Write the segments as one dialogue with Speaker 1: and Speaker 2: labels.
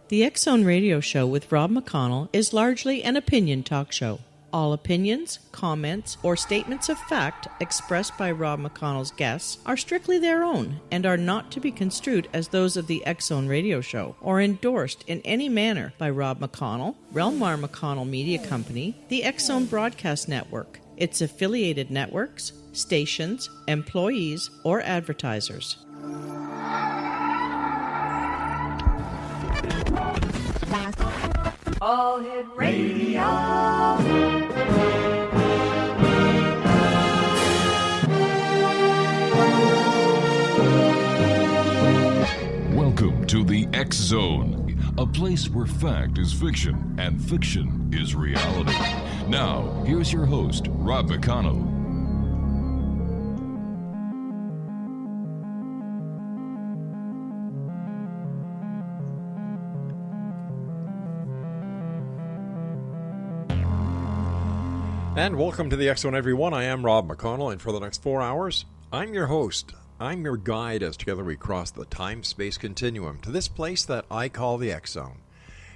Speaker 1: The X Zone Radio Show with Rob McConnell is largely an opinion talk show. All opinions, comments, or statements of fact expressed by Rob McConnell's guests are strictly their own and are not to be construed as those of the X Zone Radio Show or endorsed in any manner by Rob McConnell, rel-mar McConnell Media Company, the X Zone Broadcast Network, its affiliated networks, stations, employees, or advertisers.
Speaker 2: All Hit Radio.
Speaker 3: Welcome to the X Zone, a place where fact is fiction and fiction is reality. Now, here's your host, Rob McConnell.
Speaker 4: And welcome to the X Zone, everyone. I am Rob McConnell, and for the next 4 hours, I'm your host. I'm your guide as together we cross the time-space continuum to this place that I call the X Zone.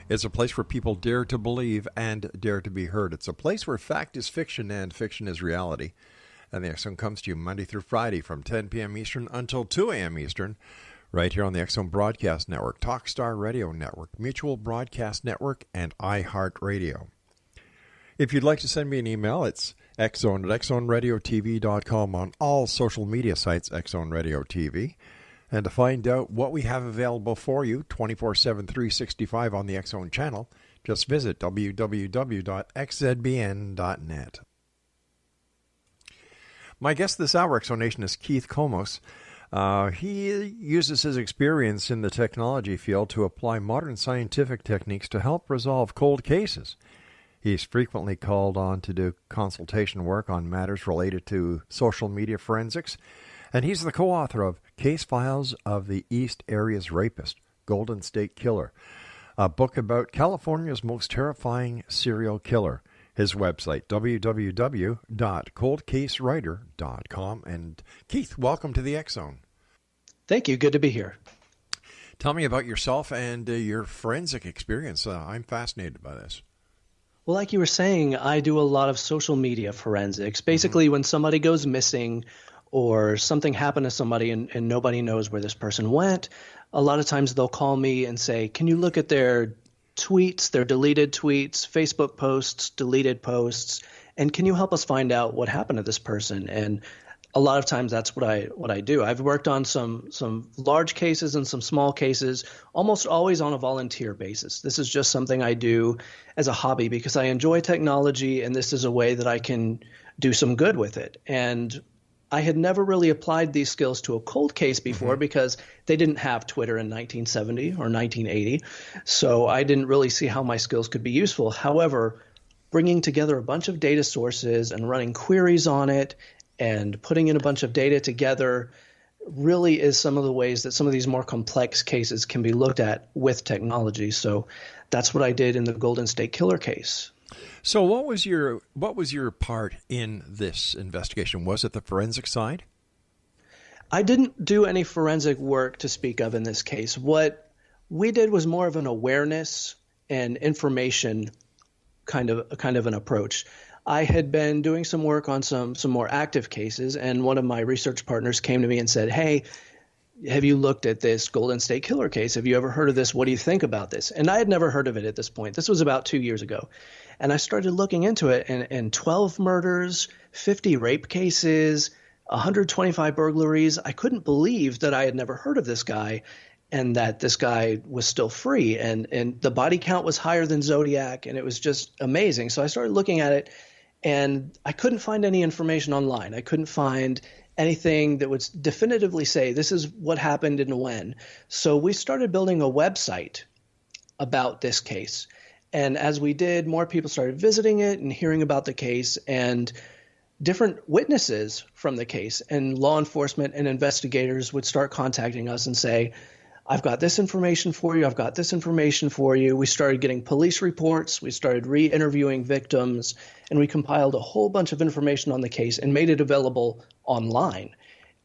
Speaker 4: It's a place where people dare to believe and dare to be heard. It's a place where fact is fiction and fiction is reality. And the X Zone comes to you Monday through Friday from 10 p.m. Eastern until 2 a.m. Eastern, right here on the X Zone Broadcast Network, Talkstar Radio Network, Mutual Broadcast Network, and iHeartRadio. If you'd like to send me an email, it's xzone at xzoneradiotv.com on all social media sites, Xzone Radio TV. And to find out what we have available for you 24/7, 365 on the Xzone channel, just visit www.xzbn.net. My guest this hour, X Zone Nation, is Keith Komos. He uses his experience in the technology field to apply modern scientific techniques to help resolve cold cases. He's frequently called on to do consultation work on matters related to social media forensics, and he's the co-author of Case Files of the East Area's Rapist, Golden State Killer, a book about California's most terrifying serial killer. His website, www.coldcasewriter.com. And Keith, welcome to the X Zone.
Speaker 5: Thank you. Good to be here.
Speaker 4: Tell me about yourself and your forensic experience. I'm fascinated by this.
Speaker 5: Well, like you were saying, I do a lot of social media forensics. Basically, when somebody goes missing or something happened to somebody and nobody knows where this person went, a lot of times they'll call me and say, can you look at their tweets, their deleted tweets, Facebook posts, deleted posts, and can you help us find out what happened to this person? And a lot of times that's what I do. I've worked on some large cases and some small cases, almost always on a volunteer basis. This is just something I do as a hobby because I enjoy technology, and this is a way that I can do some good with it. And I had never really applied these skills to a cold case before because they didn't have Twitter in 1970 or 1980. So I didn't really see how my skills could be useful. However, bringing together a bunch of data sources and running queries on it and putting in a bunch of data together really is some of the ways that some of these more complex cases can be looked at with technology. So that's what I did in the Golden State Killer case.
Speaker 4: So what was your part in this investigation? Was it the forensic side?
Speaker 5: I didn't do any forensic work to speak of in this case. What we did was more of an awareness and information kind of an approach. I had been doing some work on some more active cases, and one of my research partners came to me and said, hey, have you looked at this Golden State Killer case? Have you ever heard of this? What do you think about this? And I had never heard of it at this point. This was about 2 years ago. And I started looking into it, and 12 murders, 50 rape cases, 125 burglaries. I couldn't believe that I had never heard of this guy and that this guy was still free. And the body count was higher than Zodiac, and it was just amazing. So I started looking at it, and I couldn't find any information online. I couldn't find anything that would definitively say this is what happened and when. So we started building a website about this case. And as we did, more people started visiting it and hearing about the case, and different witnesses from the case and law enforcement and investigators would start contacting us and say, I've got this information for you. I've got this information for you. We started getting police reports. We started re-interviewing victims, and we compiled a whole bunch of information on the case and made it available online.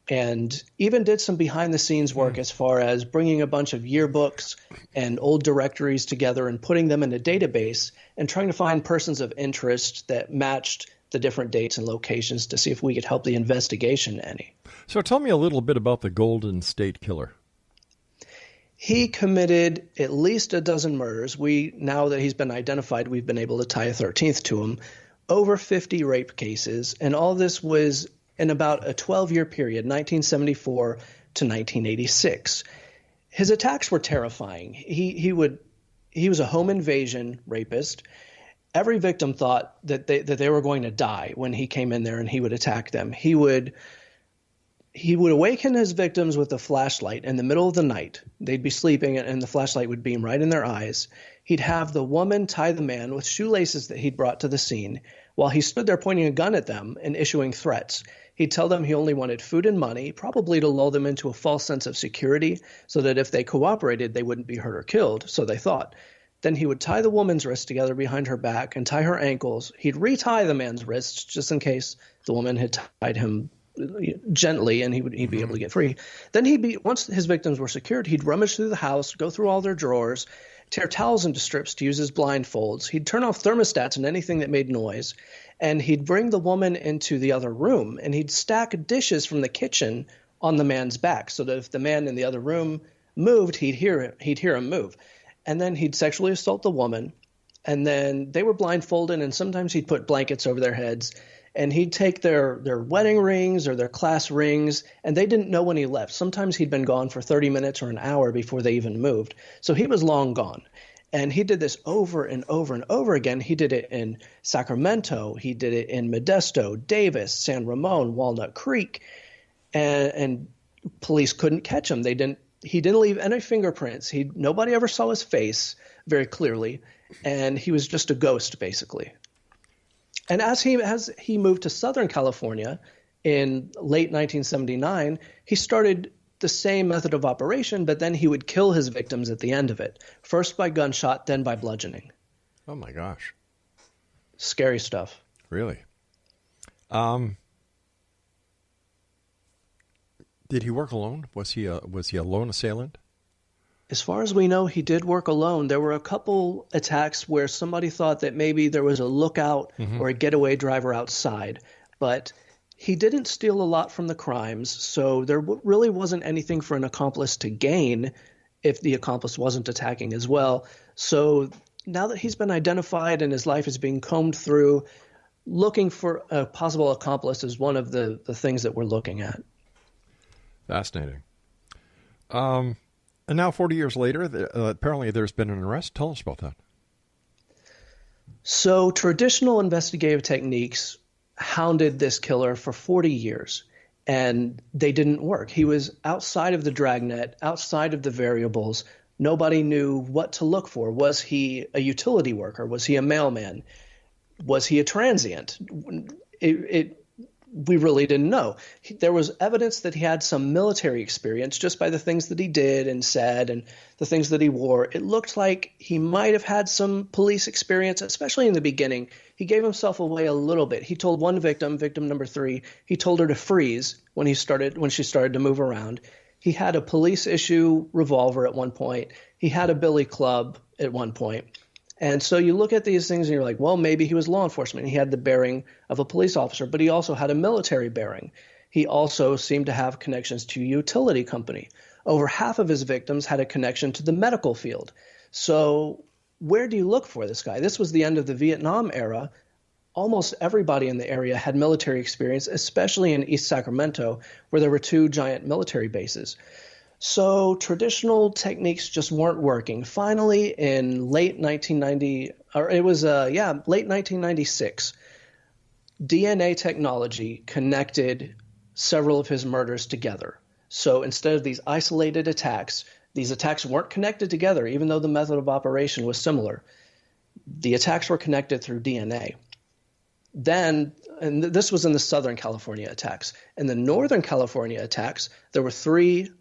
Speaker 5: and even did some behind-the-scenes work as far as bringing a bunch of yearbooks and old directories together and putting them in a database and trying to find persons of interest that matched the different dates and locations to see if we could help the investigation any.
Speaker 4: So tell me a little bit about the Golden State Killer.
Speaker 5: He committed at least a dozen murders. Now that he's been identified, we've been able to tie a 13th to him. Over 50 rape cases, and all this was in about a 12-year period, 1974 to 1986. His attacks were terrifying. He was a home invasion rapist. Every victim thought that they were going to die when he came in there and he would attack them. He would awaken his victims with a flashlight in the middle of the night. They'd be sleeping and the flashlight would beam right in their eyes. He'd have the woman tie the man with shoelaces that he'd brought to the scene while he stood there pointing a gun at them and issuing threats. He'd tell them he only wanted food and money, probably to lull them into a false sense of security so that if they cooperated, they wouldn't be hurt or killed, so they thought. Then he would tie the woman's wrists together behind her back and tie her ankles. He'd retie the man's wrists just in case the woman had tied him gently and he'd be able to get free. Then once his victims were secured, he'd rummage through the house, go through all their drawers, tear towels into strips to use as blindfolds. He'd turn off thermostats and anything that made noise. And he'd bring the woman into the other room and he'd stack dishes from the kitchen on the man's back so that if the man in the other room moved, he'd hear him move. And then he'd sexually assault the woman. And then they were blindfolded and sometimes he'd put blankets over their heads. And he'd take their wedding rings or their class rings, and they didn't know when he left. Sometimes he'd been gone for 30 minutes or an hour before they even moved. So he was long gone. And he did this over and over and over again. He did it in Sacramento. He did it in Modesto, Davis, San Ramon, Walnut Creek. And police couldn't catch him. He didn't leave any fingerprints. Nobody ever saw his face very clearly. And he was just a ghost, basically. And as he moved to Southern California in late 1979, he started the same method of operation, but then he would kill his victims at the end of it, first by gunshot, then by bludgeoning.
Speaker 4: Oh, my gosh.
Speaker 5: Scary stuff.
Speaker 4: Really? Did he work alone? Was he a lone assailant?
Speaker 5: As far as we know, he did work alone. There were a couple attacks where somebody thought that maybe there was a lookout or a getaway driver outside, but he didn't steal a lot from the crimes, so there really wasn't anything for an accomplice to gain if the accomplice wasn't attacking as well. So now that he's been identified and his life is being combed through, looking for a possible accomplice is one of the things that we're looking at.
Speaker 4: Fascinating. And now 40 years later, apparently there's been an arrest. Tell us about that.
Speaker 5: So traditional investigative techniques hounded this killer for 40 years, and they didn't work. He was outside of the dragnet, outside of the variables. Nobody knew what to look for. Was he a utility worker? Was he a mailman? Was he a transient? We really didn't know. There was evidence that he had some military experience just by the things that he did and said and the things that he wore. It looked like he might have had some police experience, especially in the beginning. He gave himself away a little bit. He told one victim number 3, he told her to freeze when she started to move around. He had a police issue revolver at one point. He had a billy club at one point. And so you look at these things and you're like, well, maybe he was law enforcement. He had the bearing of a police officer, but he also had a military bearing. He also seemed to have connections to a utility company. Over half of his victims had a connection to the medical field. So where do you look for this guy? This was the end of the Vietnam era. Almost everybody in the area had military experience, especially in East Sacramento, where there were 2 giant military bases. So traditional techniques just weren't working. Finally, in late 1996, DNA technology connected several of his murders together. So instead of these isolated attacks, these attacks weren't connected together, even though the method of operation was similar. The attacks were connected through DNA. Then, and this was in the Southern California attacks. In the Northern California attacks, there were 3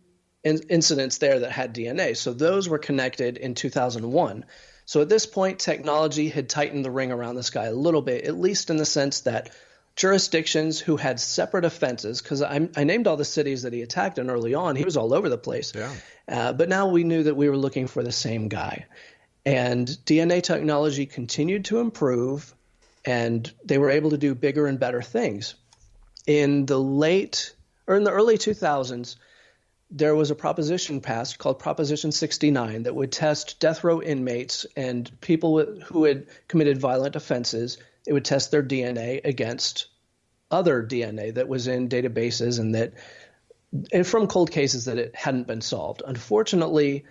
Speaker 5: incidents there that had DNA. So those were connected in 2001. So at this point, technology had tightened the ring around this guy a little bit, at least in the sense that jurisdictions who had separate offenses, because I named all the cities that he attacked in early on. He was all over the place. Yeah. But now we knew that we were looking for the same guy. And DNA technology continued to improve, and they were able to do bigger and better things. In the early 2000s, there was a proposition passed called Proposition 69 that would test death row inmates and people who had committed violent offenses. It would test their DNA against other DNA that was in databases and from cold cases that it hadn't been solved. Unfortunately,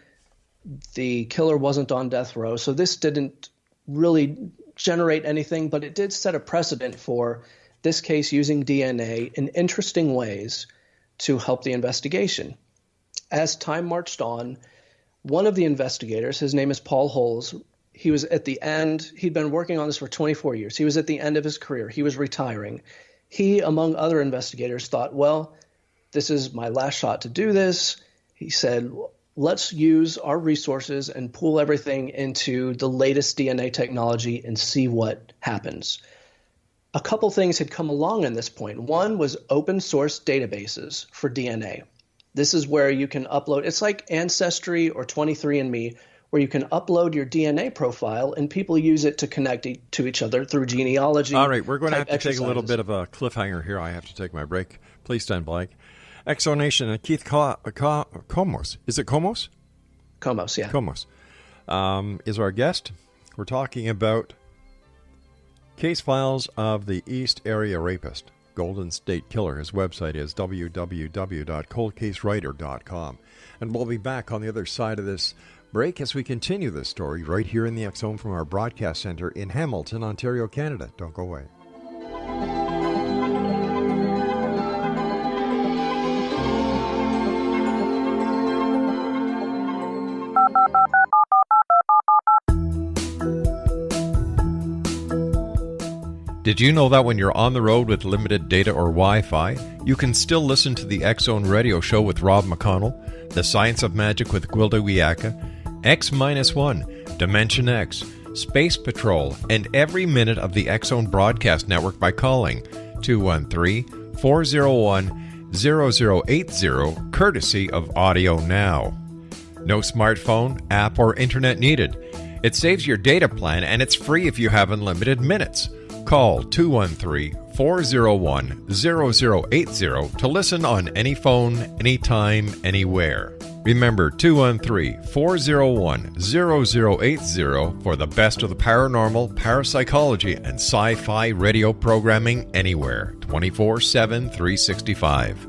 Speaker 5: the killer wasn't on death row, so this didn't really generate anything, but it did set a precedent for this case using DNA in interesting ways to help the investigation. As time marched on, one of the investigators, his name is Paul Holes, he was at the end, he'd been working on this for 24 years. He was at the end of his career. He was retiring. He, among other investigators, thought, well, this is my last shot to do this. He said, let's use our resources and pool everything into the latest DNA technology and see what happens. A couple things had come along in this point. One was open source databases for DNA. This is where you can upload, it's like Ancestry or 23andMe, where you can upload your DNA profile and people use it to connect to each other through genealogy.
Speaker 4: All right, we're going to have to take a little bit of a cliffhanger here. I have to take my break. Please stand by. Exonation and Keith Komos. Is it Komos?
Speaker 5: Komos, yeah.
Speaker 4: Komos is our guest. We're talking about case files of the East Area Rapist, Golden State Killer. His website is www.coldcasewriter.com. And we'll be back on the other side of this break as we continue this story right here in the X Zone from our broadcast center in Hamilton, Ontario, Canada. Don't go away. Did you know that when you're on the road with limited data or Wi-Fi, you can still listen to the X Zone radio show with Rob McConnell, The Science of Magic with Gwilda Wiyaka, X-1, Dimension X, Space Patrol, and every minute of the X Zone broadcast network by calling 213-401-0080, courtesy of Audio Now. No smartphone, app, or internet needed. It saves your data plan and it's free if you have unlimited minutes. Call 213-401-0080 to listen on any phone, anytime, anywhere. Remember 213-401-0080 for the best of the paranormal, parapsychology, and sci-fi radio programming anywhere, 24/7, 365.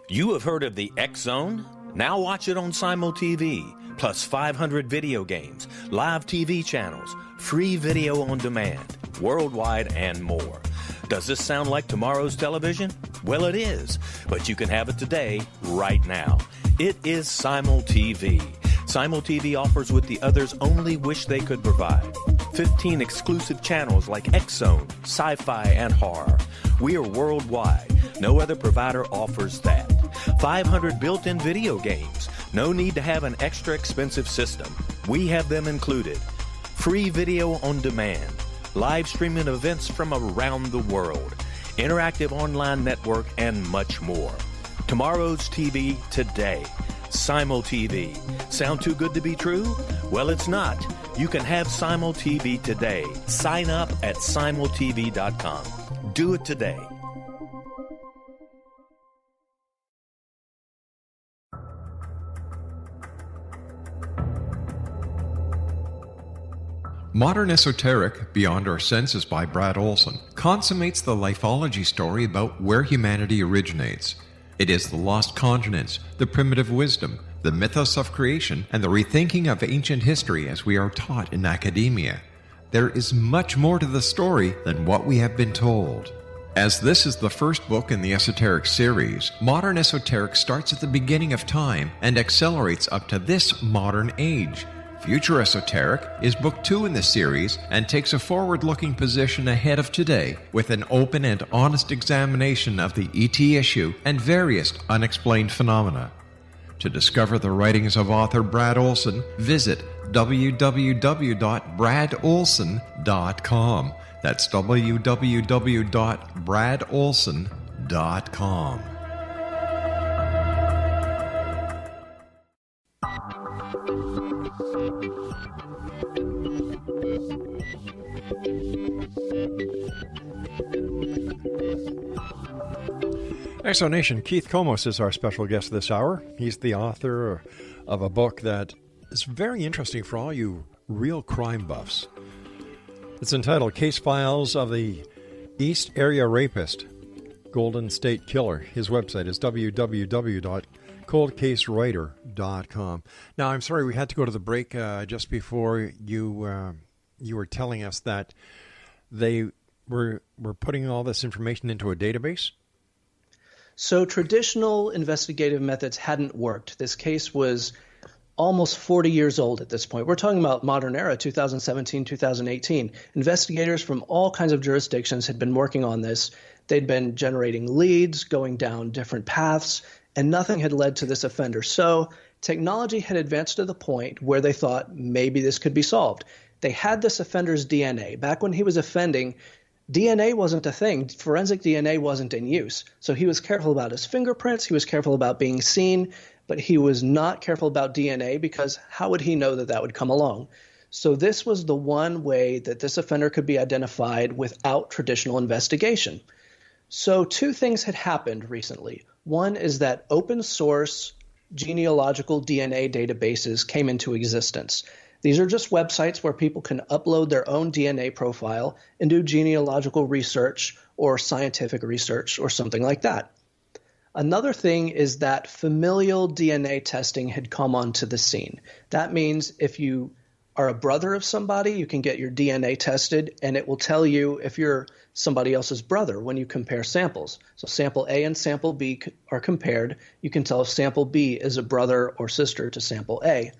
Speaker 6: You have heard of the X Zone? Now watch it on Simul TV. Plus 500 video games, live TV channels, free video on demand, worldwide, and more. Does this sound like tomorrow's television? Well, it is, but you can have it today, right now. It is Simul TV. Simul TV offers what the others only wish they could provide. 15 exclusive channels like X Zone, sci-fi, and horror. We are worldwide. No other provider offers that. 500 built-in video games. No need to have an extra expensive system. We have them included. Free video on demand. Live streaming events from around the world. Interactive online network and much more. Tomorrow's TV today. Simul TV. Sound too good to be true? Well, it's not. You can have Simul TV today. Sign up at simultv.com. Do it today.
Speaker 4: Modern Esoteric, Beyond Our Senses by Brad Olson, consummates the lifeology story about where humanity originates. It is the lost continents, the primitive wisdom, the mythos of creation, and the rethinking of ancient history as we are taught in academia. There is much more to the story than what we have been told. As this is the first book in the Esoteric series, Modern Esoteric starts at the beginning of time and accelerates up to this modern age. Future Esoteric is book 2 in the series and takes a forward-looking position ahead of today with an open and honest examination of the ET issue and various unexplained phenomena. To discover the writings of author Brad Olson, visit www.bradolson.com. That's www.bradolson.com. Exonation, Keith Komos is our special guest this hour. He's the author of a book that is very interesting for all you real crime buffs. It's entitled Case Files of the East Area Rapist, Golden State Killer. His website is www.coldcasewriter.com. Now, I'm sorry we had to go to the break just before you were telling us that they were putting all this information into a database.
Speaker 5: So traditional investigative methods hadn't worked. This case was almost 40 years old at this point. We're talking about modern era, 2017, 2018. Investigators from all kinds of jurisdictions had been working on this. They'd been generating leads, going down different paths, and nothing had led to this offender. So technology had advanced to the point where they thought maybe this could be solved. They had this offender's DNA. Back when he was offending, DNA wasn't a thing. Forensic DNA wasn't in use. So he was careful about his fingerprints. He was careful about being seen, but he was not careful about DNA because how would he know that that would come along? So this was the one way that this offender could be identified without traditional investigation. So two things had happened recently. One is that open source genealogical DNA databases came into existence. These are just websites where people can upload their own DNA profile and do genealogical research or scientific research or something like that. Another thing is that familial DNA testing had come onto the scene. That means if you are a brother of somebody, you can get your DNA tested and it will tell you if you're somebody else's brother when you compare samples. So sample A and sample B are compared. You can tell if sample B is a brother or sister to sample A.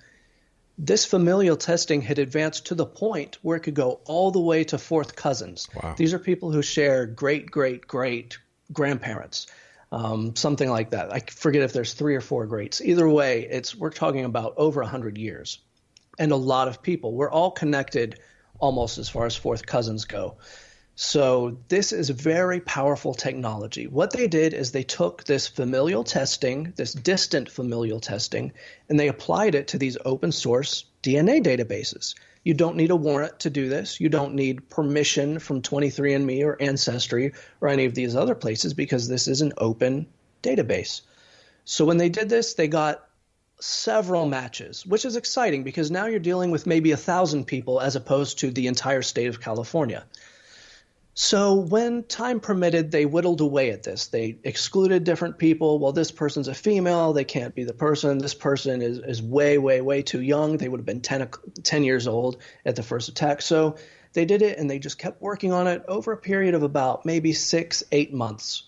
Speaker 5: This familial testing had advanced to the point where it could go all the way to fourth cousins.
Speaker 4: Wow.
Speaker 5: These are people who share great-great-great-grandparents, something like that. I forget if there's 3 or 4 greats. Either way, we're talking about over 100 years and a lot of people. We're all connected almost as far as fourth cousins go. So this is very powerful technology. What they did is they took this familial testing, this distant familial testing, and they applied it to these open source DNA databases. You don't need a warrant to do this. You don't need permission from 23andMe or Ancestry or any of these other places because this is an open database. So when they did this, they got several matches, which is exciting because now you're dealing with maybe 1,000 people as opposed to the entire state of California. So when time permitted, they whittled away at this. They excluded different people. Well, this person's a female. They can't be the person. This person is way, way, way too young. They would have been 10 years old at the first attack. So they did it, and they just kept working on it over a period of about maybe 6-8 months.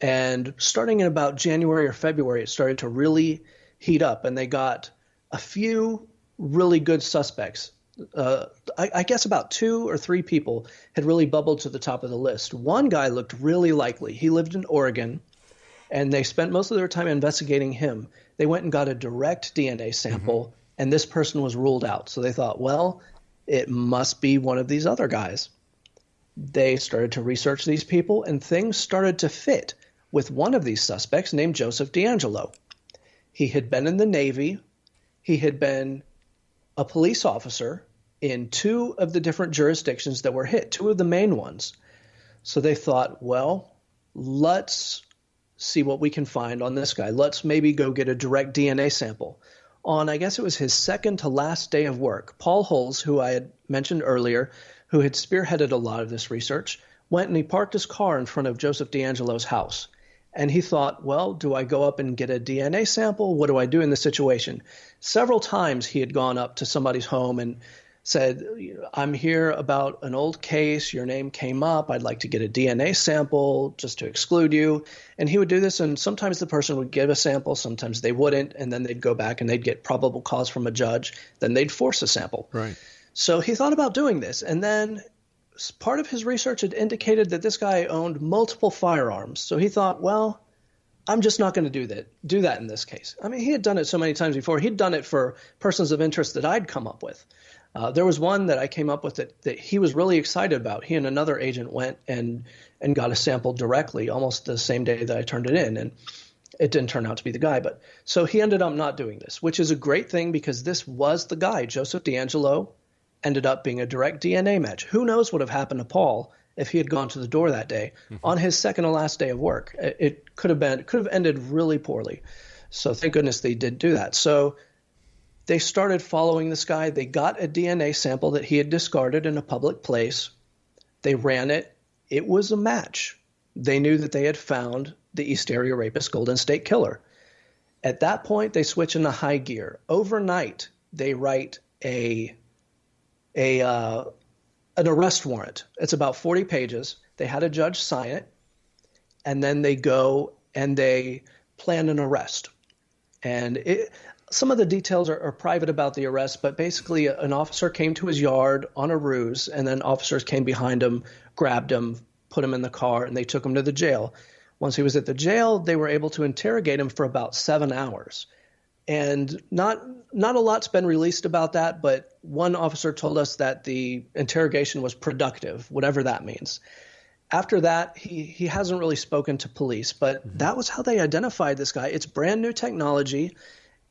Speaker 5: And starting in about January or February, it started to really heat up, and they got a few really good suspects. I guess about 2 or 3 people had really bubbled to the top of the list. One guy looked really likely. He lived in Oregon, and they spent most of their time investigating him. They went and got a direct DNA sample, and this person was ruled out. So they thought, well, it must be one of these other guys. They started to research these people, and things started to fit with one of these suspects named Joseph D'Angelo. He had been in the Navy. He had been a police officer in 2 of the different jurisdictions that were hit, 2 of the main ones. So they thought, well, let's see what we can find on this guy. Let's maybe go get a direct DNA sample. On, I guess it was his second to last day of work, Paul Hulls, who I had mentioned earlier, who had spearheaded a lot of this research, went and he parked his car in front of Joseph D'Angelo's house. And he thought, well, do I go up and get a DNA sample? What do I do in this situation? Several times he had gone up to somebody's home and said, I'm here about an old case. Your name came up. I'd like to get a DNA sample just to exclude you. And he would do this, and sometimes the person would give a sample, sometimes they wouldn't, and then they'd go back and they'd get probable cause from a judge. Then they'd force a sample.
Speaker 4: Right.
Speaker 5: So he thought about doing this, and then part of his research had indicated that this guy owned multiple firearms. So he thought, well, I'm just not going to do that in this case. I mean, he had done it so many times before. He'd done it for persons of interest that I'd come up with. There was one that I came up with that he was really excited about. He and another agent went and got a sample directly almost the same day that I turned it in, and it didn't turn out to be the guy. But so he ended up not doing this, which is a great thing because this was the guy. Joseph D'Angelo ended up being a direct DNA match. Who knows what would have happened to Paul if he had gone to the door that day on his second to last day of work. It could have ended really poorly. So thank goodness they did do that. So they started following this guy. They got a DNA sample that he had discarded in a public place. They ran it. It was a match. They knew that they had found the East Area Rapist Golden State Killer. At that point, they switch into high gear. Overnight, they write an arrest warrant. It's about 40 pages. They had a judge sign it, and then they go and they plan an arrest. And some of the details are private about the arrest, but basically an officer came to his yard on a ruse, and then officers came behind him, grabbed him, put him in the car, and they took him to the jail. Once he was at the jail, they were able to interrogate him for about 7 hours. And not a lot's been released about that, but one officer told us that the interrogation was productive, whatever that means. After that, he hasn't really spoken to police, but that was how they identified this guy. It's brand new technology.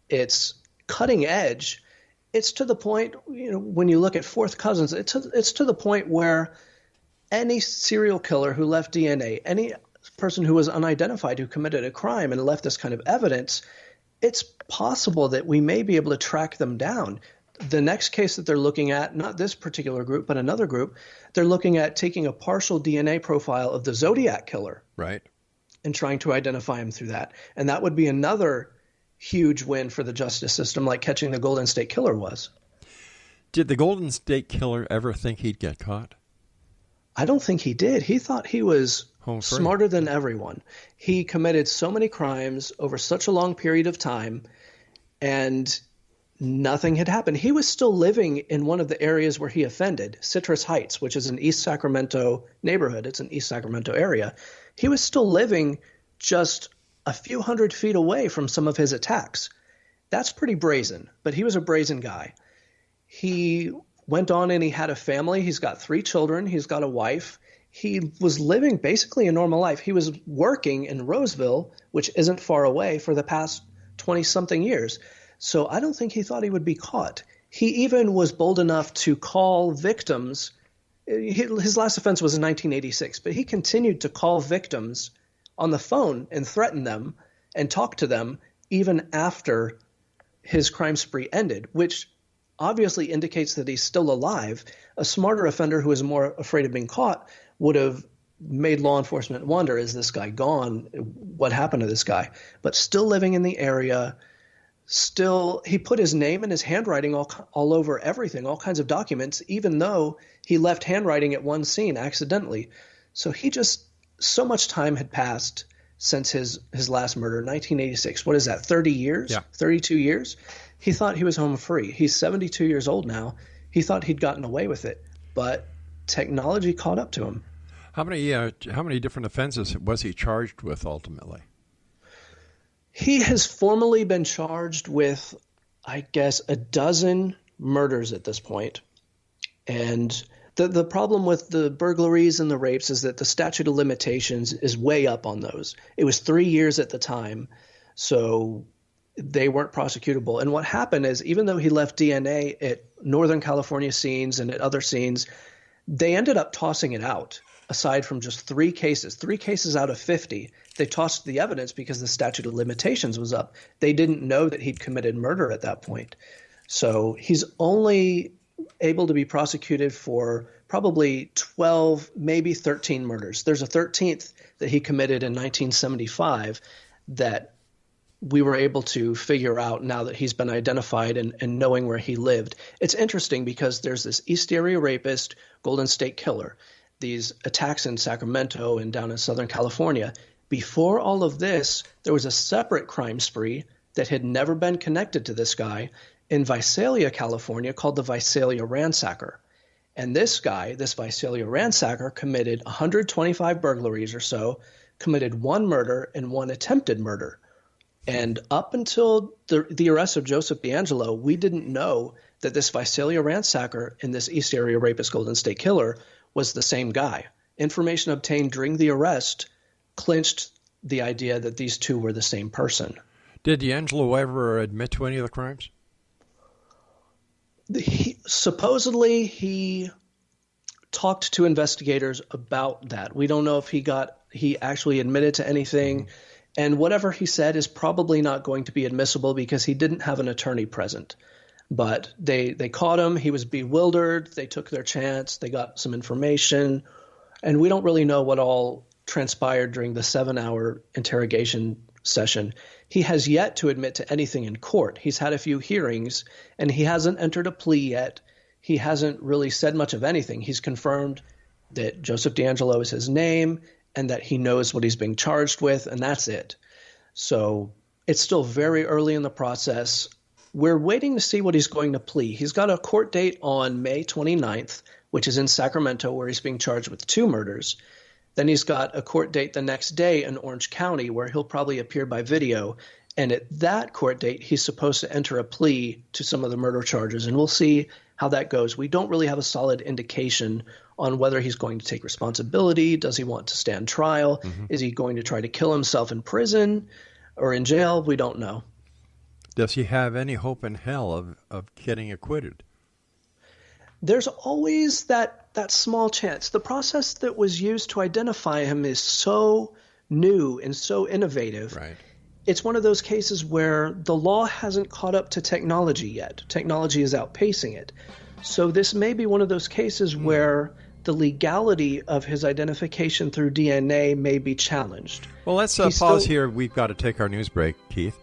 Speaker 5: It's cutting edge. It's to the point, when you look at fourth cousins, it's to the point where any serial killer who left DNA, any person who was unidentified who committed a crime and left this kind of evidence, it's possible that we may be able to track them down. The next case that they're looking at, not this particular group, but another group, they're looking at taking a partial DNA profile of the Zodiac killer.
Speaker 4: Right.
Speaker 5: And trying to identify him through that. And that would be another huge win for the justice system, like catching the Golden State Killer was.
Speaker 4: Did the Golden State Killer ever think he'd get caught?
Speaker 5: I don't think he did. He thought he was smarter than everyone. He committed so many crimes over such a long period of time, and nothing had happened. He was still living in one of the areas where he offended, Citrus Heights, which is an East Sacramento neighborhood. It's an East Sacramento area. He was still living just a few hundred feet away from some of his attacks. That's pretty brazen, but he was a brazen guy. He went on and he had a family. He's got 3 children. He's got a wife. He was living basically a normal life. He was working in Roseville, which isn't far away, for the past 20-something years. So I don't think he thought he would be caught. He even was bold enough to call victims. His last offense was in 1986, but he continued to call victims on the phone and threaten them and talk to them even after his crime spree ended, which obviously indicates that he's still alive. A smarter offender who is more afraid of being caught would have made law enforcement wonder, is this guy gone? What happened to this guy? But still living in the area, still, he put his name and his handwriting all over everything, all kinds of documents, even though he left handwriting at one scene accidentally. So so much time had passed since his last murder, 1986. What is that, 30 years?
Speaker 4: Yeah.
Speaker 5: 32 years? He thought he was home free. He's 72 years old now. He thought he'd gotten away with it, but technology caught up to him.
Speaker 4: How many different offenses was he charged with ultimately?
Speaker 5: He has formally been charged with, I guess, 12 murders at this point. And the problem with the burglaries and the rapes is that the statute of limitations is way up on those. It was 3 years at the time, so they weren't prosecutable. And what happened is, even though he left DNA at Northern California scenes and at other scenes, they ended up tossing it out. Aside from just 3 cases out of 50, they tossed the evidence because the statute of limitations was up. They didn't know that he'd committed murder at that point. So he's only able to be prosecuted for probably 12, maybe 13 murders. There's a 13th that he committed in 1975 that we were able to figure out now that he's been identified and knowing where he lived. It's interesting because there's this East Area Rapist, Golden State Killer, these attacks in Sacramento and down in Southern California. Before all of this, there was a separate crime spree that had never been connected to this guy in Visalia, California, called the Visalia Ransacker. And this guy, this Visalia Ransacker, committed 125 burglaries or so, committed one murder and one attempted murder. And up until the arrest of Joseph D'Angelo, we didn't know that this Visalia ransacker and this East Area Rapist Golden State Killer was the same guy. Information obtained during the arrest clinched the idea that these two were the same person.
Speaker 4: Did D'Angelo ever admit to any of the crimes?
Speaker 5: Supposedly, he talked to investigators about that. We don't know if he actually admitted to anything. Mm-hmm. And whatever he said is probably not going to be admissible because he didn't have an attorney present. But they caught him. He was bewildered. They took their chance. They got some information. And we don't really know what all transpired during the 7-hour interrogation session. He has yet to admit to anything in court. He's had a few hearings, and he hasn't entered a plea yet. He hasn't really said much of anything. He's confirmed that Joseph D'Angelo is his name and that he knows what he's being charged with, and that's it. So it's still very early in the process. We're waiting to see what he's going to plea. He's got a court date on May 29th, which is in Sacramento, where he's being charged with 2 murders. Then he's got a court date the next day in Orange County, where he'll probably appear by video. And at that court date, he's supposed to enter a plea to some of the murder charges, and we'll see how that goes. We don't really have a solid indication on whether he's going to take responsibility. Does he want to stand trial? Mm-hmm. Is he going to try to kill himself in prison or in jail? We don't know.
Speaker 4: Does he have any hope in hell of getting acquitted?
Speaker 5: There's always that small chance. The process that was used to identify him is so new and so innovative.
Speaker 4: Right.
Speaker 5: It's one of those cases where the law hasn't caught up to technology yet. Technology is outpacing it. So this may be one of those cases where the legality of his identification through DNA may be challenged.
Speaker 4: Well, let's pause here. We've got to take our news break, Keith.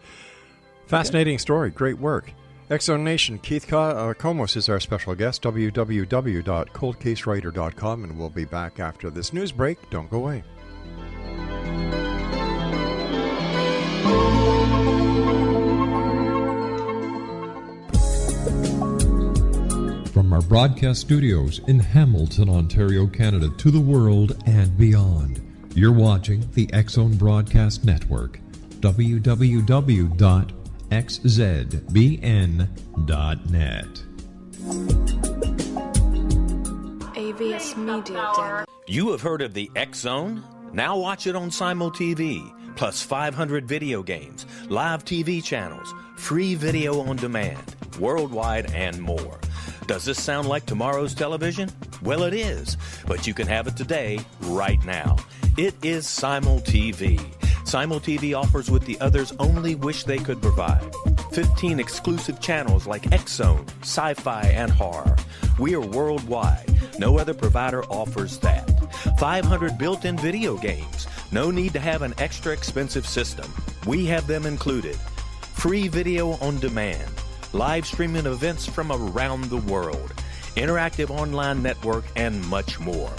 Speaker 4: Fascinating story. Great work. X-Zone Nation, Keith Komos is our special guest, www.coldcasewriter.com, and we'll be back after this news break. Don't go away.
Speaker 7: From our broadcast studios in Hamilton, Ontario, Canada, to the world and beyond, you're watching the X-Zone Broadcast Network, www.xzbn.net.
Speaker 8: AVS Media.
Speaker 6: You have heard of the X-Zone? Now watch it on Simul TV, plus 500 video games, live TV channels, free video on demand, worldwide, and more. Does this sound like tomorrow's television? Well, it is, but you can have it today, right now. It is Simul TV. Simul TV offers what the others only wish they could provide. 15 exclusive channels like X-Zone, Sci-Fi, and Horror. We are worldwide. No other provider offers that. 500 built-in video games. No need to have an extra expensive system. We have them included. Free video on demand. Live streaming events from around the world. Interactive online network, and much more.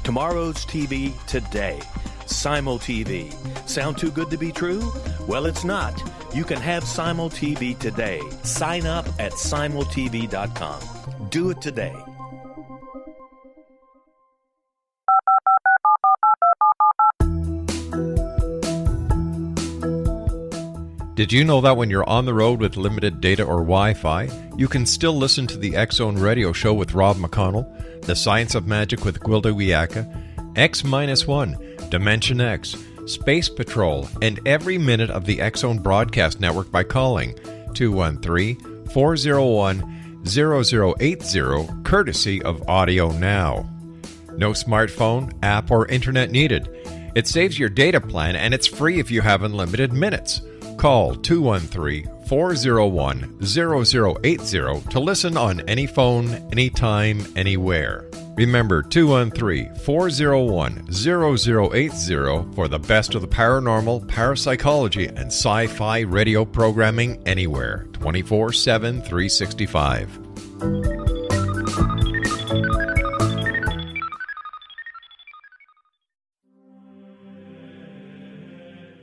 Speaker 6: Tomorrow's TV today. Simul TV. Sound too good to be true? Well, it's not. You can have Simul TV today. Sign up at simultv.com. Do it today.
Speaker 4: Did you know that when you're on the road with limited data or Wi-Fi, you can still listen to the X-Zone Radio Show with Rob McConnell, The Science of Magic with Gwilda Wiyaka, X-1, Dimension X, Space Patrol, and every minute of the X-Zone Broadcast Network by calling 213-401-0080, courtesy of Audio Now. No smartphone, app, or internet needed. It saves your data plan, and it's free if you have unlimited minutes. Call 213-401-0080 to listen on any phone, anytime, anywhere. Remember 213-401-0080 for the best of the paranormal, parapsychology, and sci-fi radio programming anywhere, 24/7, 365.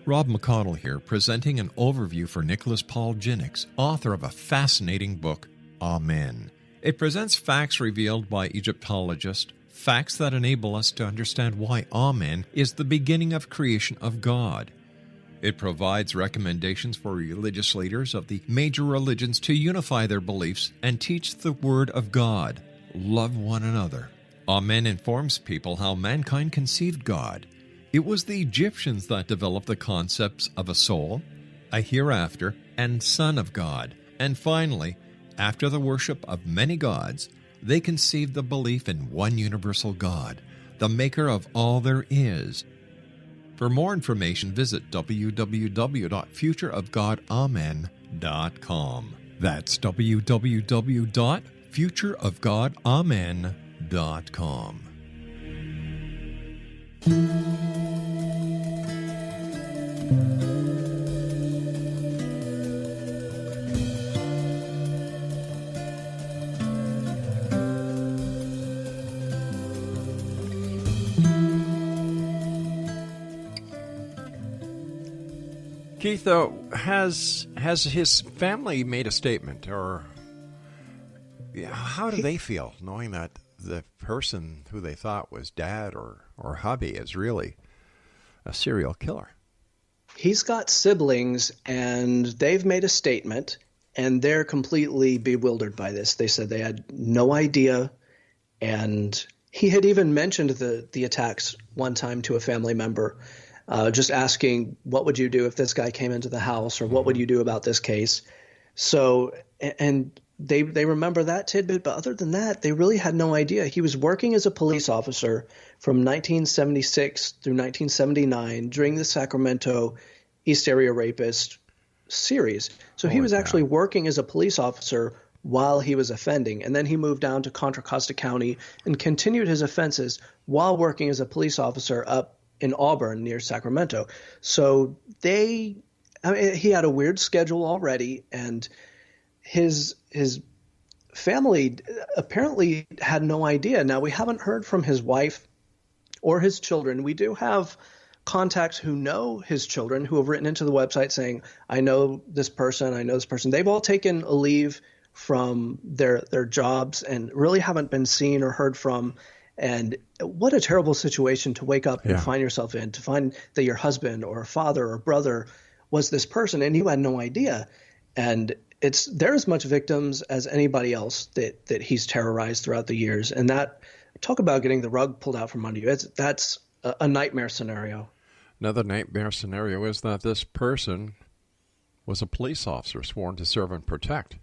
Speaker 4: Rob McConnell here, presenting an overview for Nicholas Paul Jennings, author of a fascinating book, Amen. It presents facts revealed by Egyptologists,
Speaker 7: facts that enable us to understand why Amen is the beginning of creation of God. It provides recommendations for religious leaders of the major religions to unify their beliefs and teach the Word of God. Love one another. Amen informs people how mankind conceived God. It was the Egyptians that developed the concepts of a soul, a hereafter, and Son of God. And finally, after the worship of many gods, they conceived the belief in one universal God, the maker of all there is. For more information, visit www.futureofgodamen.com. That's www.futureofgodamen.com.
Speaker 4: Keith, has his family made a statement, or how do they feel knowing that the person who they thought was dad or hubby is really a serial killer?
Speaker 5: He's got siblings, and they've made a statement, and they're completely bewildered by this. They said they had no idea, and he had even mentioned the attacks one time to a family member, just asking, what would you do if this guy came into the house, or what would you do about this case? So, and they remember that tidbit, but other than that, they really had no idea. He was working as a police officer from 1976 through 1979 during the Sacramento East Area Rapist series. So he was actually working as a police officer while he was offending, and then he moved down to Contra Costa County and continued his offenses while working as a police officer up in Auburn near Sacramento. So he had a weird schedule already, and his family apparently had no idea. Now, we haven't heard from his wife or his children. We do have contacts who know his children who have written into the website saying, I know this person, I know this person. They've all taken a leave from their jobs and really haven't been seen or heard from. And what a terrible situation to wake up and find yourself in, to find that your husband or father or brother was this person and you had no idea. And they're as much victims as anybody else that he's terrorized throughout the years. And that, talk about getting the rug pulled out from under you. That's a nightmare scenario.
Speaker 4: Another nightmare scenario is that this person was a police officer sworn to serve and protect.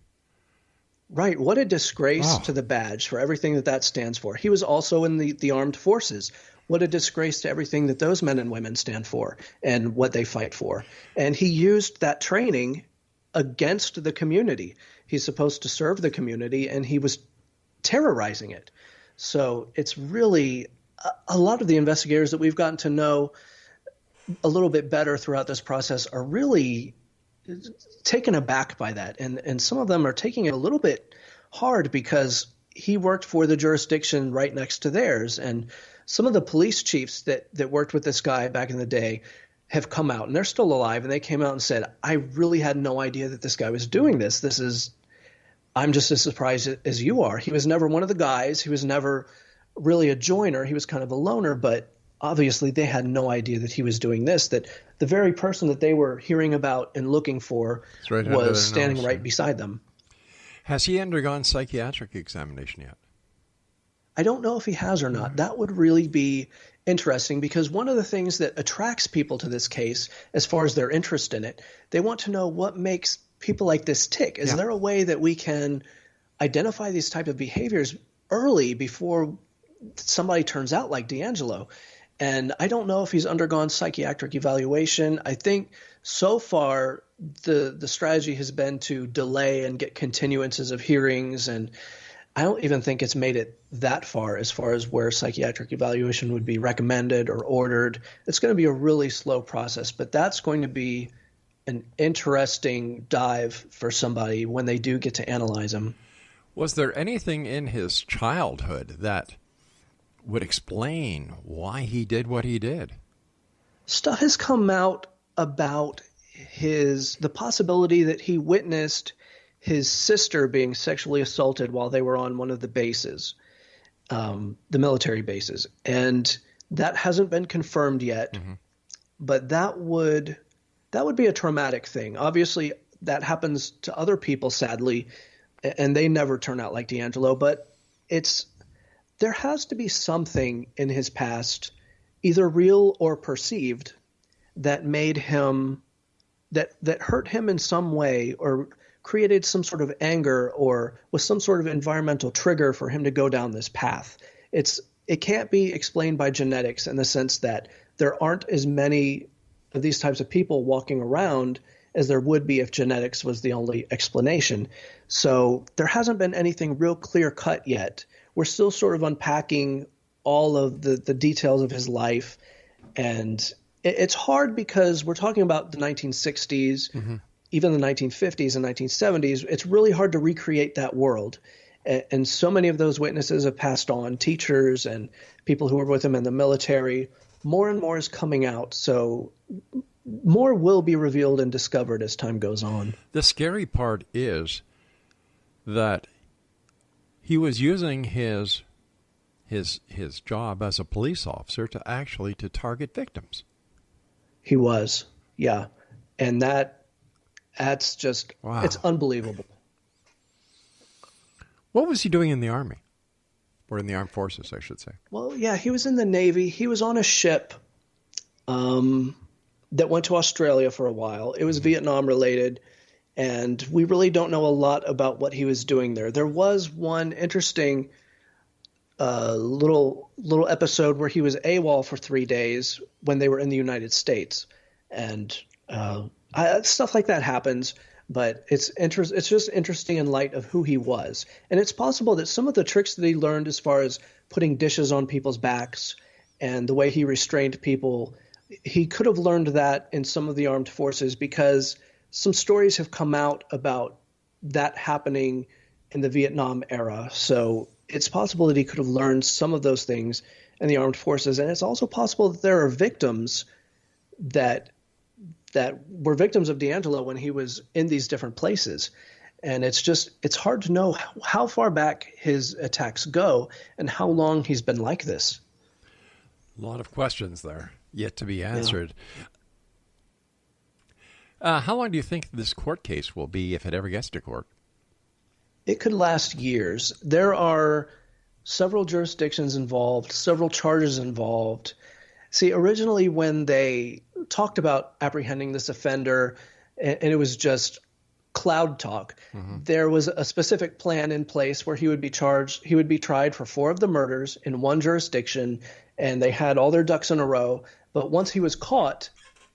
Speaker 5: Right. What a disgrace to the badge for everything that stands for. He was also in the armed forces. What a disgrace to everything that those men and women stand for and what they fight for. And he used that training against the community. He's supposed to serve the community, and he was terrorizing it. So it's really a lot of the investigators that we've gotten to know a little bit better throughout this process are really taken aback by that. And some of them are taking it a little bit hard because he worked for the jurisdiction right next to theirs. And some of the police chiefs that worked with this guy back in the day have come out, and they're still alive. And they came out and said, I really had no idea that this guy was doing this. I'm just as surprised as you are. He was never one of the guys. He was never really a joiner. He was kind of a loner, but obviously they had no idea that he was doing this, that the very person that they were hearing about and looking for was standing right beside them.
Speaker 4: Has he undergone psychiatric examination yet?
Speaker 5: I don't know if he has or not. That would really be interesting, because one of the things that attracts people to this case, as far as their interest in it, they want to know what makes people like this tick. Is there a way that we can identify these type of behaviors early before somebody turns out like D'Angelo? And I don't know if he's undergone psychiatric evaluation. I think so far the strategy has been to delay and get continuances of hearings, and I don't even think it's made it that far as where psychiatric evaluation would be recommended or ordered. It's going to be a really slow process, but that's going to be an interesting dive for somebody when they do get to analyze him.
Speaker 4: Was there anything in his childhood that would explain why he did what he did?
Speaker 5: Stuff has come out about the possibility that he witnessed his sister being sexually assaulted while they were on one of the bases. the military bases. And that hasn't been confirmed yet, but that would be a traumatic thing. Obviously, that happens to other people, sadly, and they never turn out like D'Angelo. But there has to be something in his past, either real or perceived, that made him that hurt him in some way, or created some sort of anger, or was some sort of environmental trigger for him to go down this path. It can't be explained by genetics, in the sense that there aren't as many of these types of people walking around as there would be if genetics was the only explanation. So there hasn't been anything real clear cut yet. We're still sort of unpacking all of the details of his life. And it's hard because we're talking about the 1960s, even the 1950s and 1970s. It's really hard to recreate that world. And so many of those witnesses have passed on, teachers and people who were with him in the military. More and more is coming out. So more will be revealed and discovered as time goes on.
Speaker 4: The scary part is that he was using his job as a police officer to target victims.
Speaker 5: He was, yeah. And that's just, wow. It's unbelievable.
Speaker 4: What was he doing in the Army? Or in the armed forces, I should say.
Speaker 5: Well, yeah, he was in the Navy. He was on a ship that went to Australia for a while. It was Vietnam related, and we really don't know a lot about what he was doing there. There was one interesting little episode where he was AWOL for 3 days when they were in the United States, and stuff like that happens. But it's just interesting in light of who he was. And it's possible that some of the tricks that he learned, as far as putting dishes on people's backs and the way he restrained people, he could have learned that in some of the armed forces, because some stories have come out about that happening in the Vietnam era. So it's possible that he could have learned some of those things in the armed forces. And it's also possible that there are victims that were victims of D'Angelo when he was in these different places. And it's hard to know how far back his attacks go and how long he's been like this.
Speaker 4: A lot of questions there yet to be answered. Yeah. How long do you think this court case will be if it ever gets to court?
Speaker 5: It could last years. There are several jurisdictions involved, several charges involved. See, originally when they talked about apprehending this offender, and it was just cloud talk, there was a specific plan in place where he would be tried for 4 of the murders in one jurisdiction, and they had all their ducks in a row. But once he was caught,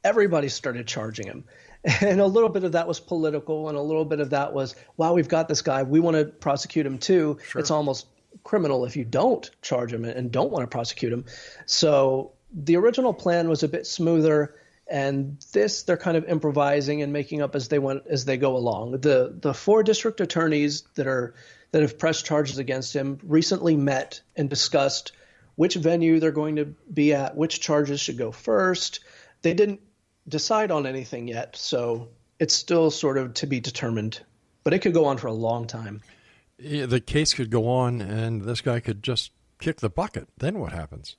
Speaker 5: everybody started charging him. And a little bit of that was political, and a little bit of that was, wow, we've got this guy, we want to prosecute him too. Sure. It's almost criminal if you don't charge him and don't want to prosecute him. So the original plan was a bit smoother, and this they're kind of improvising and making up as they go along. The 4 district attorneys that have pressed charges against him recently met and discussed which venue they're going to be at, which charges should go first. They didn't decide on anything yet, so it's still sort of to be determined. But it could go on for a long time.
Speaker 4: Yeah, the case could go on, and this guy could just kick the bucket. Then what happens?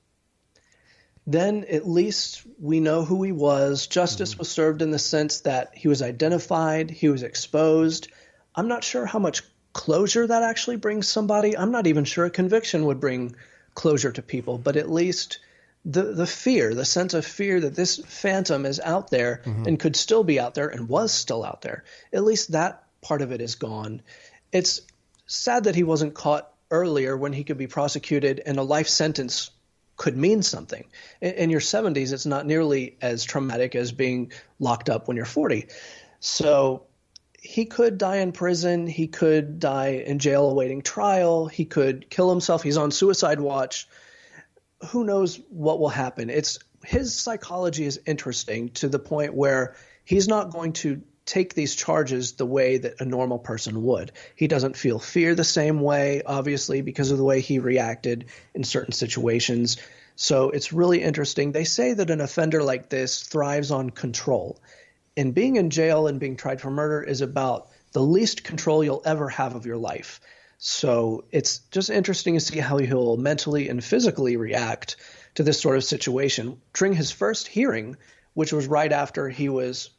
Speaker 5: Then at least we know who he was. Justice was served in the sense that he was identified, he was exposed. I'm not sure how much closure that actually brings somebody. I'm not even sure a conviction would bring closure to people, but at least the fear, the sense of fear that this phantom is out there and could still be out there and was still out there, at least that part of it is gone. It's sad that he wasn't caught earlier when he could be prosecuted and a life sentence could mean something. In your 70s, it's not nearly as traumatic as being locked up when you're 40. So he could die in prison. He could die in jail awaiting trial. He could kill himself. He's on suicide watch. Who knows what will happen? His psychology is interesting to the point where he's not going to take these charges the way that a normal person would. He doesn't feel fear the same way, obviously, because of the way he reacted in certain situations. So it's really interesting. They say that an offender like this thrives on control. And being in jail and being tried for murder is about the least control you'll ever have of your life. So it's just interesting to see how he'll mentally and physically react to this sort of situation. During his first hearing, which was right after he was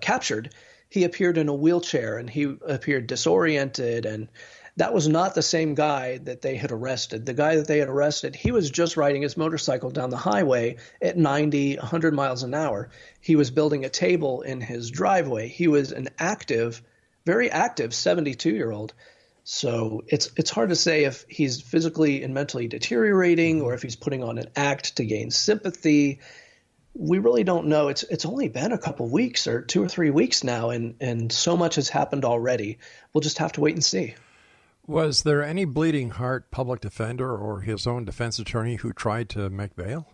Speaker 5: captured, he appeared in a wheelchair and he appeared disoriented, and that was not the same guy that they had arrested. The guy that they had arrested, he was just riding his motorcycle down the highway at 90, 100 miles an hour. He was building a table in his driveway. He was an active, very active 72-year-old. So it's hard to say if he's physically and mentally deteriorating or if he's putting on an act to gain sympathy. We really don't know. It's only been a couple weeks or 2 or 3 weeks now, and so much has happened already. We'll just have to wait and see.
Speaker 4: Was there any bleeding heart public defender or his own defense attorney who tried to make bail?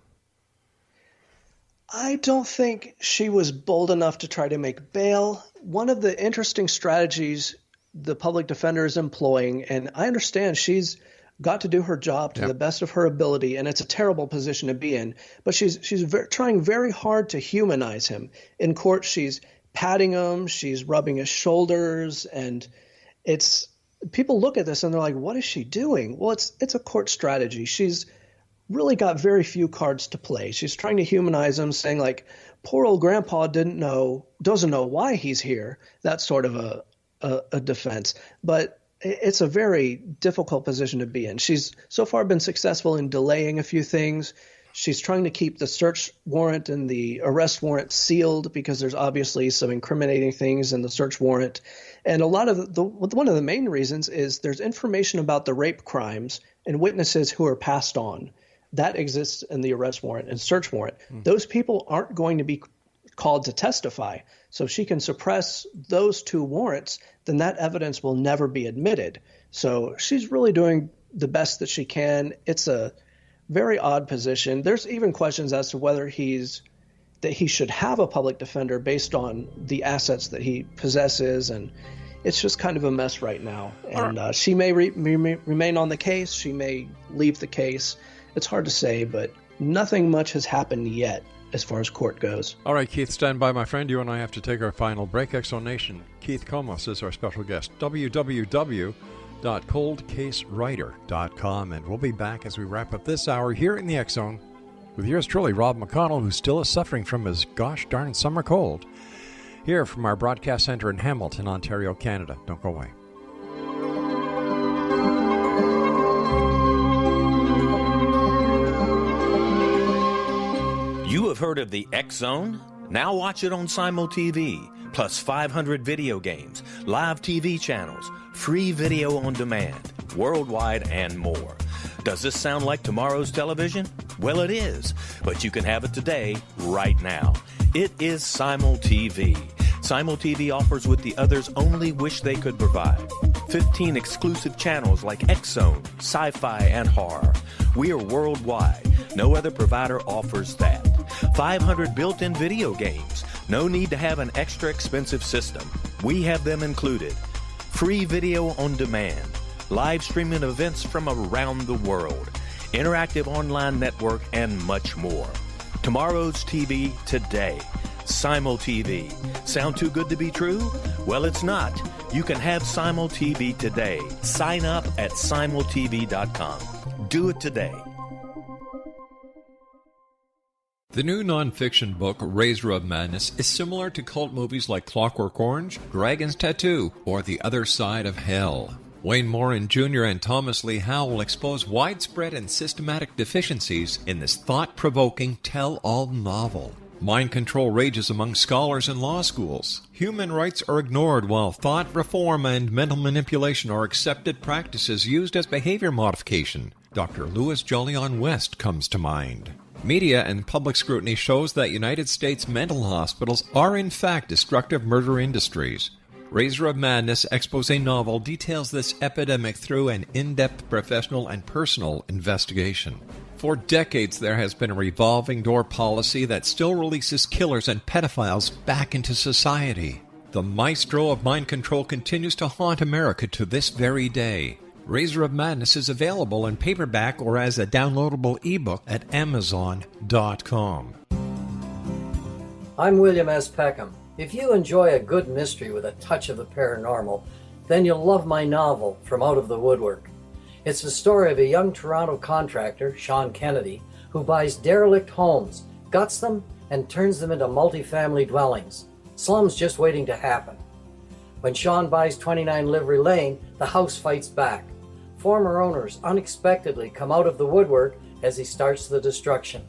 Speaker 5: I don't think she was bold enough to try to make bail. One of the interesting strategies the public defender is employing, and I understand she's got to do her job to the best of her ability, and it's a terrible position to be in, but she's trying very hard to humanize him. In court, she's patting him, she's rubbing his shoulders, and people look at this and they're like, what is she doing? Well, it's a court strategy. She's really got very few cards to play. She's trying to humanize him, saying like, poor old grandpa doesn't know why he's here. That's sort of a defense. But it's a very difficult position to be in. She's so far been successful in delaying a few things. She's trying to keep the search warrant and the arrest warrant sealed because there's obviously some incriminating things in the search warrant. And one of the main reasons is there's information about the rape crimes and witnesses who are passed on. That exists in the arrest warrant and search warrant. Those people aren't going to be called to testify. So if she can suppress those 2 warrants, then that evidence will never be admitted. So she's really doing the best that she can. It's a very odd position. There's even questions as to whether he should have a public defender based on the assets that he possesses, and it's just kind of a mess right now. And she may remain on the case. She may leave the case. It's hard to say, but nothing much has happened yet as far as court goes.
Speaker 4: All right, Keith, stand by, my friend. You and I have to take our final break. Exo Nation, Keith Komos is our special guest. www.coldcasewriter.com, and we'll be back as we wrap up this hour here in the X Zone with yours truly, Rob McConnell, who still is suffering from his gosh darn summer cold, here from our broadcast center in Hamilton, Ontario, Canada. Don't go away.
Speaker 6: You have heard of the X Zone? Now watch it on Simul TV, plus 500 video games, live TV channels, free video on demand, worldwide, and more. Does this sound like tomorrow's television? Well, it is, but you can have it today, right now. It is Simul TV. Simul TV offers what the others only wish they could provide. 15 exclusive channels like X Zone, sci-fi, and horror. We are worldwide. No other provider offers that. 500 built-in video games. No need to have an extra expensive system. We have them included. Free video on demand. Live streaming events from around the world. Interactive online network, and much more. Tomorrow's TV today. Simul TV. Sound too good to be true? Well, it's not. You can have Simul TV today. Sign up at simultv.com. Do it today.
Speaker 7: The new nonfiction book, Razor of Madness, is similar to cult movies like Clockwork Orange, Dragon's Tattoo, or The Other Side of Hell. Wayne Morin Jr. and Thomas Lee Howe will expose widespread and systematic deficiencies in this thought-provoking tell-all novel. Mind control rages among scholars in law schools. Human rights are ignored while thought reform and mental manipulation are accepted practices used as behavior modification. Dr. Louis Jolyon West comes to mind. Media and public scrutiny shows that United States mental hospitals are in fact destructive murder industries. Razor of Madness expose novel details this epidemic through an in-depth professional and personal investigation. For decades, there has been a revolving door policy that still releases killers and pedophiles back into society. The maestro of mind control continues to haunt America to this very day. Razor of Madness is available in paperback or as a downloadable ebook at Amazon.com.
Speaker 9: I'm William S. Peckham. If you enjoy a good mystery with a touch of the paranormal, then you'll love my novel, From Out of the Woodwork. It's the story of a young Toronto contractor, Sean Kennedy, who buys derelict homes, guts them, and turns them into multifamily dwellings. Slums just waiting to happen. When Sean buys 29 Livery Lane, the house fights back. Former owners unexpectedly come out of the woodwork as he starts the destruction.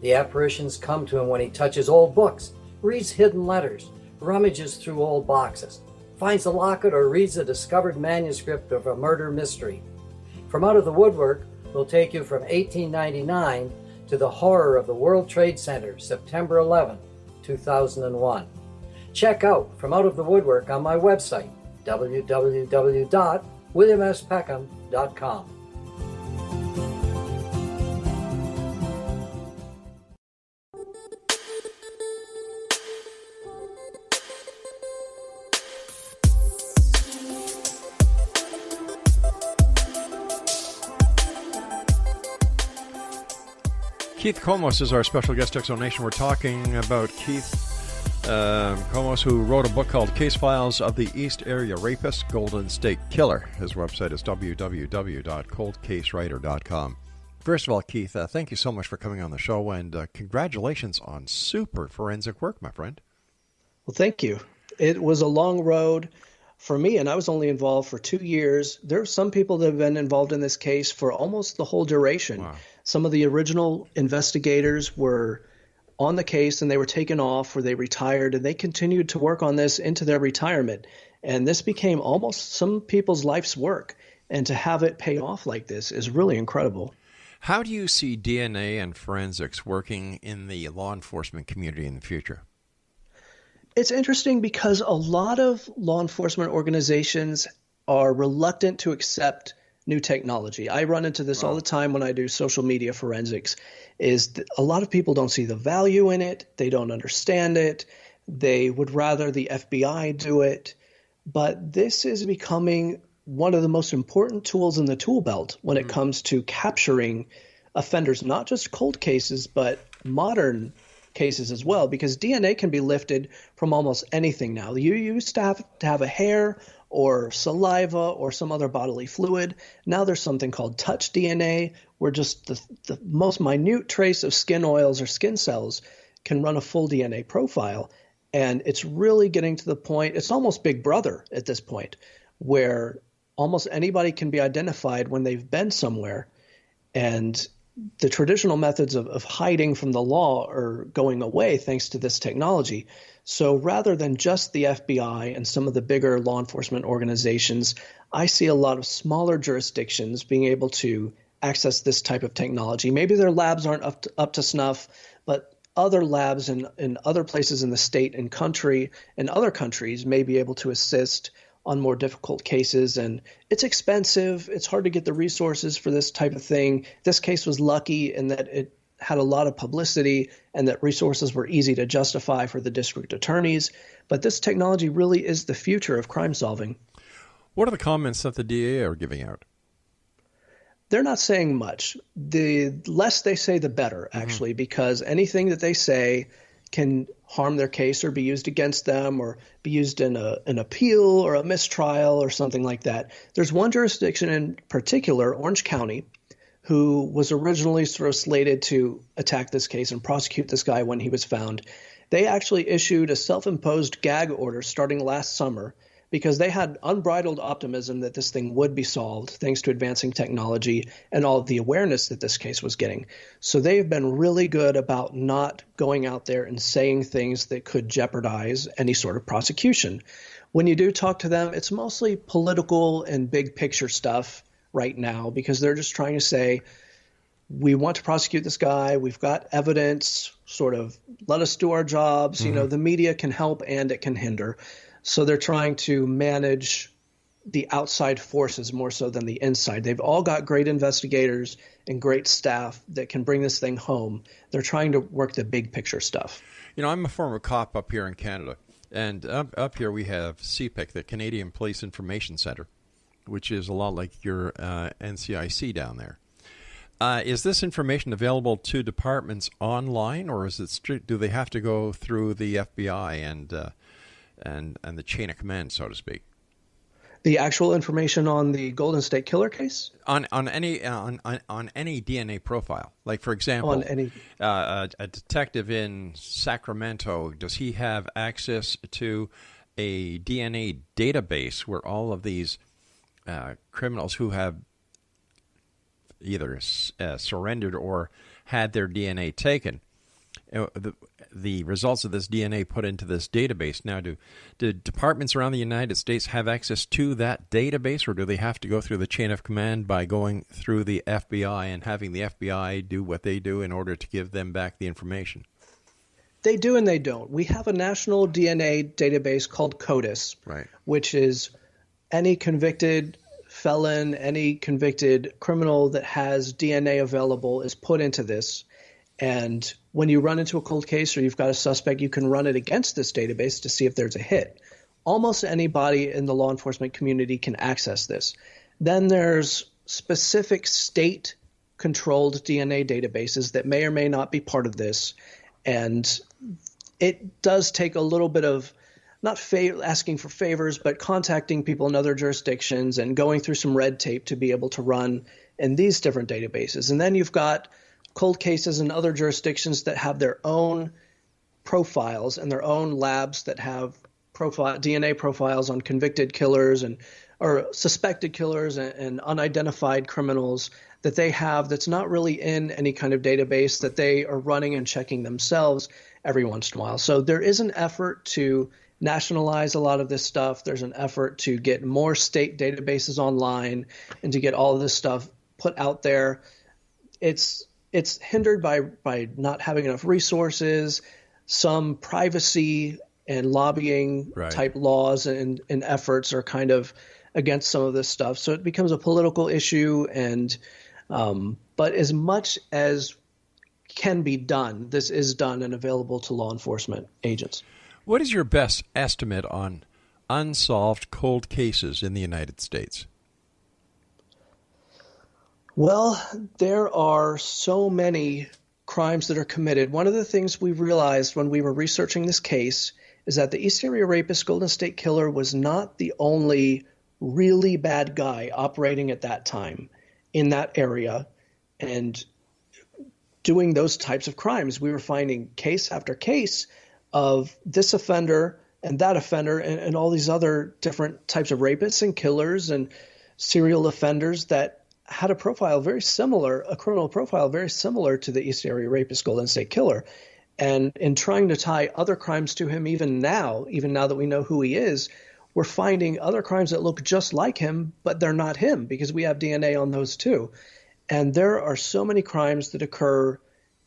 Speaker 9: The apparitions come to him when he touches old books, reads hidden letters, rummages through old boxes, finds a locket, or reads a discovered manuscript of a murder mystery. From Out of the Woodwork will take you from 1899 to the horror of the World Trade Center, September 11, 2001. Check out From Out of the Woodwork on my website, www.williamspeckham.com.
Speaker 4: Keith Komos is our special guest explanation. We're talking about Keith Komos, who wrote a book called Case Files of the East Area Rapist, Golden State Killer. His website is www.coldcasewriter.com. First of all, Keith, thank you so much for coming on the show, and congratulations on super forensic work, my friend.
Speaker 5: Well, thank you. It was a long road for me, and I was only involved for 2 years. There are some people that have been involved in this case for almost the whole duration.
Speaker 4: Wow.
Speaker 5: Some of the original investigators were on the case and they were taken off or they retired, and they continued to work on this into their retirement. And this became almost some people's life's work. And to have it pay off like this is really incredible.
Speaker 4: How do you see DNA and forensics working in the law enforcement community in the future?
Speaker 5: It's interesting because a lot of law enforcement organizations are reluctant to accept new technology. I run into this all the time when I do social media forensics, is that a lot of people don't see the value in it. They don't understand it. They would rather the FBI do it. But this is becoming one of the most important tools in the tool belt when it comes to capturing offenders, not just cold cases, but modern cases as well, because DNA can be lifted from almost anything now. You used to have a hair or saliva or some other bodily fluid. Now there's something called touch DNA, where just the most minute trace of skin oils or skin cells can run a full DNA profile. And it's really getting to the point, it's almost Big Brother at this point, where almost anybody can be identified when they've been somewhere. And the traditional methods of hiding from the law are going away thanks to this technology. So rather than just the FBI and some of the bigger law enforcement organizations, I see a lot of smaller jurisdictions being able to access this type of technology. Maybe their labs aren't up to snuff, but other labs in other places in the state and country and other countries may be able to assist on more difficult cases. And it's expensive. It's hard to get the resources for this type of thing. This case was lucky in that it had a lot of publicity and that resources were easy to justify for the district attorneys. But this technology really is the future of crime solving.
Speaker 4: What are the comments that the DA are giving out?
Speaker 5: They're not saying much. The less they say, the better, actually, because anything that they say can harm their case or be used against them or be used in an appeal or a mistrial or something like that. There's one jurisdiction in particular, Orange County, who was originally sort of slated to attack this case and prosecute this guy when he was found. They actually issued a self-imposed gag order starting last summer because they had unbridled optimism that this thing would be solved thanks to advancing technology and all of the awareness that this case was getting. So they've been really good about not going out there and saying things that could jeopardize any sort of prosecution. When you do talk to them, it's mostly political and big picture stuff right now because they're just trying to say, we want to prosecute this guy. We've got evidence, sort of let us do our jobs. You know, the media can help and it can hinder. So they're trying to manage the outside forces more so than the inside. They've all got great investigators and great staff that can bring this thing home. They're trying to work the big picture stuff.
Speaker 4: You know, I'm a former cop up here in Canada, and up here we have CPIC, the Canadian Police Information Center, which is a lot like your NCIC down there. Is this information available to departments online, or is it do they have to go through the FBI and the chain of command, so to speak?
Speaker 5: The actual information on the Golden State Killer case?
Speaker 4: On any DNA profile. Like, for example,
Speaker 5: On any...
Speaker 4: a detective in Sacramento, does he have access to a DNA database where all of these criminals who have either surrendered or had their DNA taken, the results of this DNA put into this database? Now, do departments around the United States have access to that database, or do they have to go through the chain of command by going through the FBI and having the FBI do what they do in order to give them back the information?
Speaker 5: They do and they don't. We have a national DNA database called CODIS,
Speaker 4: right,
Speaker 5: which is any convicted felon, any convicted criminal that has DNA available is put into this. And when you run into a cold case or you've got a suspect, you can run it against this database to see if there's a hit. Almost anybody in the law enforcement community can access this. Then there's specific state-controlled DNA databases that may or may not be part of this. And it does take a little bit of not asking for favors, but contacting people in other jurisdictions and going through some red tape to be able to run in these different databases. And then you've got cold cases in other jurisdictions that have their own profiles and their own labs that have DNA profiles on convicted killers or suspected killers and unidentified criminals that they have that's not really in any kind of database that they are running and checking themselves every once in a while. So there is an effort to nationalize a lot of this stuff. There's an effort to get more state databases online and to get all of this stuff put out there. It's hindered by not having enough resources, some privacy and lobbying type laws and efforts are kind of against some of this stuff. So it becomes a political issue. And but as much as can be done, this is done and available to law enforcement agents.
Speaker 4: What is your best estimate on unsolved cold cases in the United States?
Speaker 5: Well, there are so many crimes that are committed. One of the things we realized when we were researching this case is that the East Area Rapist Golden State Killer was not the only really bad guy operating at that time in that area and doing those types of crimes. We were finding case after case of this offender and that offender and all these other different types of rapists and killers and serial offenders that had a profile very similar, a criminal profile very similar to the East Area Rapist Golden State Killer. And in trying to tie other crimes to him, even now that we know who he is, we're finding other crimes that look just like him, but they're not him because we have DNA on those too. And there are so many crimes that occur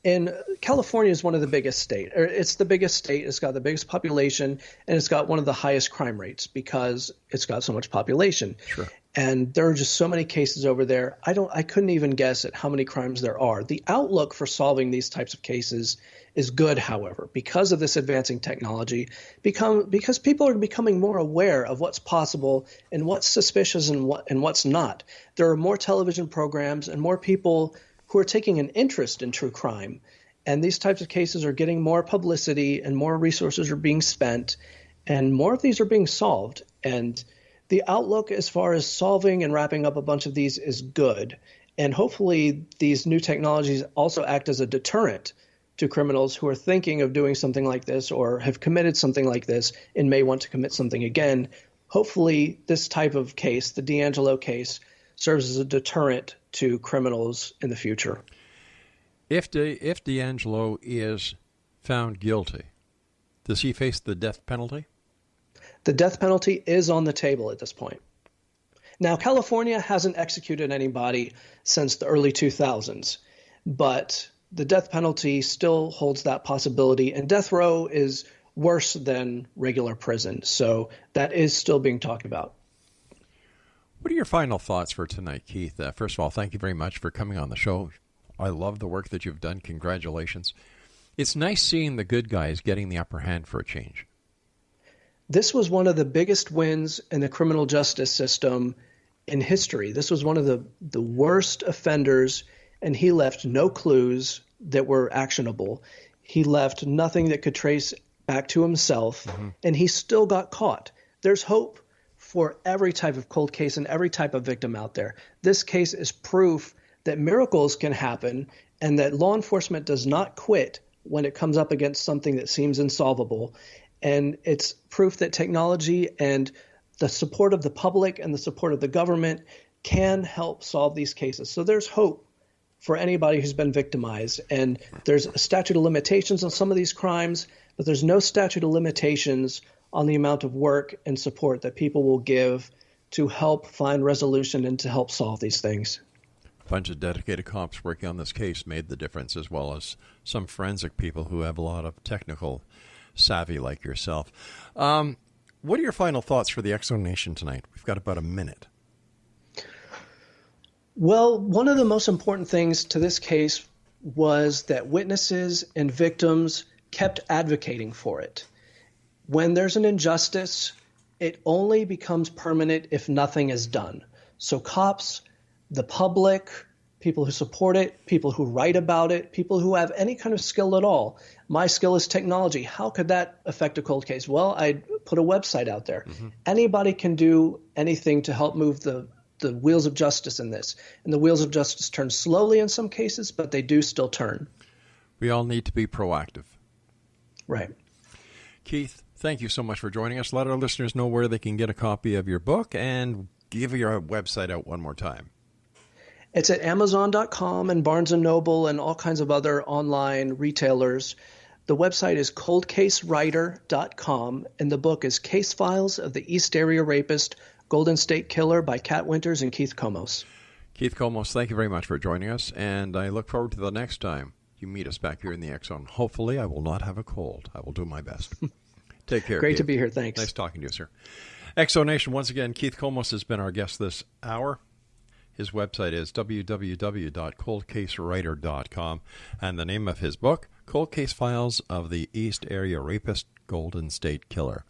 Speaker 5: in California is one of the biggest states. It's the biggest state. It's got the biggest population, and it's got one of the highest crime rates because it's got so much population.
Speaker 4: Sure.
Speaker 5: And there are just so many cases over there. I couldn't even guess at how many crimes there are. The outlook for solving these types of cases is good, however, because of this advancing technology, because people are becoming more aware of what's possible and what's suspicious and what's not. There are more television programs and more people who are taking an interest in true crime. And these types of cases are getting more publicity and more resources are being spent and more of these are being solved. And the outlook as far as solving and wrapping up a bunch of these is good. And hopefully these new technologies also act as a deterrent to criminals who are thinking of doing something like this or have committed something like this and may want to commit something again. Hopefully this type of case, the D'Angelo case, serves as a deterrent to criminals in the future.
Speaker 4: If D'Angelo is found guilty, does he face the death penalty?
Speaker 5: The death penalty is on the table at this point. Now, California hasn't executed anybody since the early 2000s, but the death penalty still holds that possibility, and death row is worse than regular prison, so that is still being talked about.
Speaker 4: What are your final thoughts for tonight, Keith? First of all, thank you very much for coming on the show. I love the work that you've done. Congratulations. It's nice seeing the good guys getting the upper hand for a change.
Speaker 5: This was one of the biggest wins in the criminal justice system in history. This was one of the worst offenders, and he left no clues that were actionable. He left nothing that could trace back to himself, and he still got caught. There's hope for every type of cold case and every type of victim out there. This case is proof that miracles can happen and that law enforcement does not quit when it comes up against something that seems insolvable. And it's proof that technology and the support of the public and the support of the government can help solve these cases. So there's hope for anybody who's been victimized. And there's a statute of limitations on some of these crimes, but there's no statute of limitations on the amount of work and support that people will give to help find resolution and to help solve these things.
Speaker 4: A bunch of dedicated cops working on this case made the difference, as well as some forensic people who have a lot of technical savvy like yourself. What are your final thoughts for the X-Zone Nation tonight? We've got about a minute.
Speaker 5: Well, one of the most important things to this case was that witnesses and victims kept advocating for it. When there's an injustice, it only becomes permanent if nothing is done. So cops, the public, people who support it, people who write about it, people who have any kind of skill at all. My skill is technology. How could that affect a cold case? Well, I'd put a website out there. Mm-hmm. Anybody can do anything to help move the wheels of justice in this. And the wheels of justice turn slowly in some cases, but they do still turn.
Speaker 4: We all need to be proactive.
Speaker 5: Right.
Speaker 4: Keith, thank you so much for joining us. Let our listeners know where they can get a copy of your book, and give your website out one more time.
Speaker 5: It's at Amazon.com and Barnes & Noble and all kinds of other online retailers. The website is coldcasewriter.com, and the book is Case Files of the East Area Rapist, Golden State Killer by Kat Winters and Keith Komos.
Speaker 4: Keith Komos, thank you very much for joining us, and I look forward to the next time you meet us back here in the X-Zone. Hopefully, I will not have a cold. I will do my best. Take care.
Speaker 5: Great
Speaker 4: Keith.
Speaker 5: to be here. Thanks.
Speaker 4: Nice talking to you, sir. X-Zone Nation, once again, Keith Komos has been our guest this hour. His website is www.coldcasewriter.com, and the name of his book, Cold Case Files of the East Area Rapist, Golden State Killer.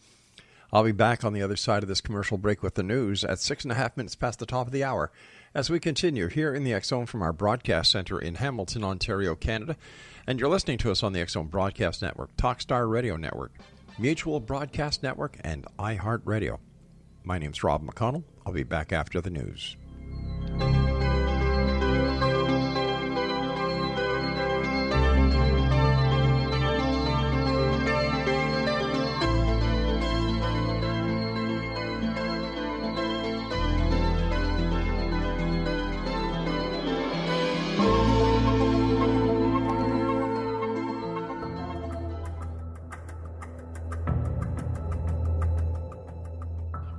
Speaker 4: I'll be back on the other side of this commercial break with the news at 6.5 minutes past the top of the hour as we continue here in the X-Zone from our broadcast center in Hamilton, Ontario, Canada. And you're listening to us on the X-Zone Broadcast Network, Talkstar Radio Network, Mutual Broadcast Network, and iHeartRadio. My name's Rob McConnell. I'll be back after the news.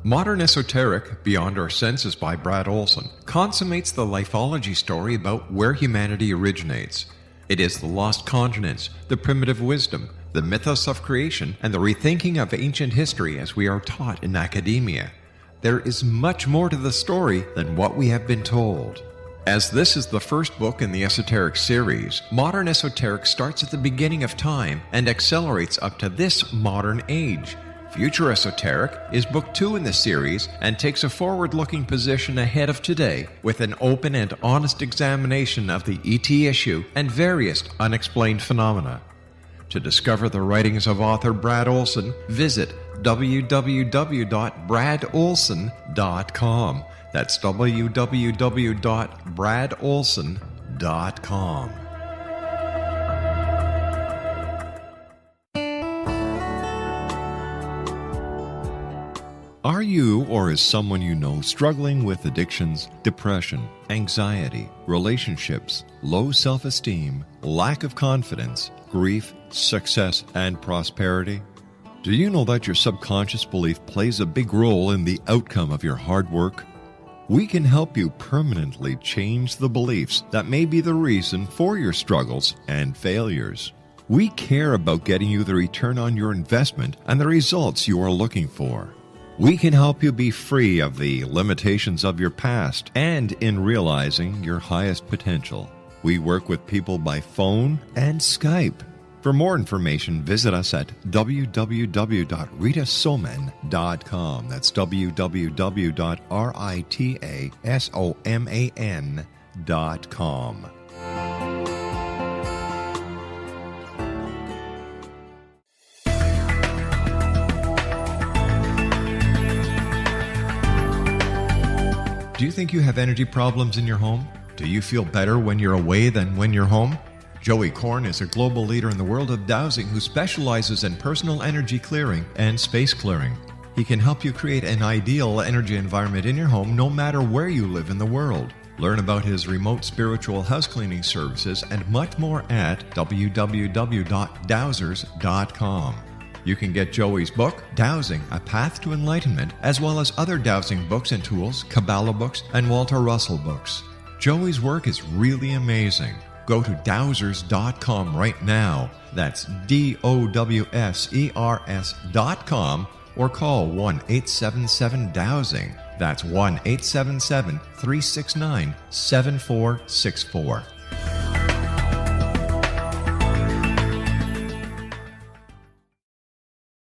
Speaker 7: Modern Esoteric, Beyond Our Senses by Brad Olson, consummates the lifeology story about where humanity originates. It is the lost continents, the primitive wisdom, the mythos of creation, and the rethinking of ancient history as we are taught in academia. There is much more to the story than what we have been told. As this is the first book in the Esoteric series, Modern Esoteric starts at the beginning of time and accelerates up to this modern age. Future Esoteric is book 2 in the series and takes a forward-looking position ahead of today with an open and honest examination of the ET issue and various unexplained phenomena. To discover the writings of author Brad Olson, visit www.bradolson.com. That's www.bradolson.com. Are you or is someone you know struggling with addictions, depression, anxiety, relationships, low self-esteem, lack of confidence, grief, success, and prosperity? Do you know that your subconscious belief plays a big role in the outcome of your hard work? We can help you permanently change the beliefs that may be the reason for your struggles and failures. We care about getting you the return on your investment and the results you are looking for. We can help you be free of the limitations of your past and in realizing your highest potential. We work with people by phone and Skype. For more information, visit us at www.ritasoman.com. That's www.ritasoman.com. Do you think you have energy problems in your home? Do you feel better when you're away than when you're home? Joey Korn is a global leader in the world of dowsing who specializes in personal energy clearing and space clearing. He can help you create an ideal energy environment in your home no matter where you live in the world. Learn about his remote spiritual house cleaning services and much more at www.dowsers.com. You can get Joey's book, Dowsing, A Path to Enlightenment, as well as other dowsing books and tools, Kabbalah books, and Walter Russell books. Joey's work is really amazing. Go to dowsers.com right now. That's DOWSERS.com or call 1-877-DOWSING. That's 1-877-369-7464.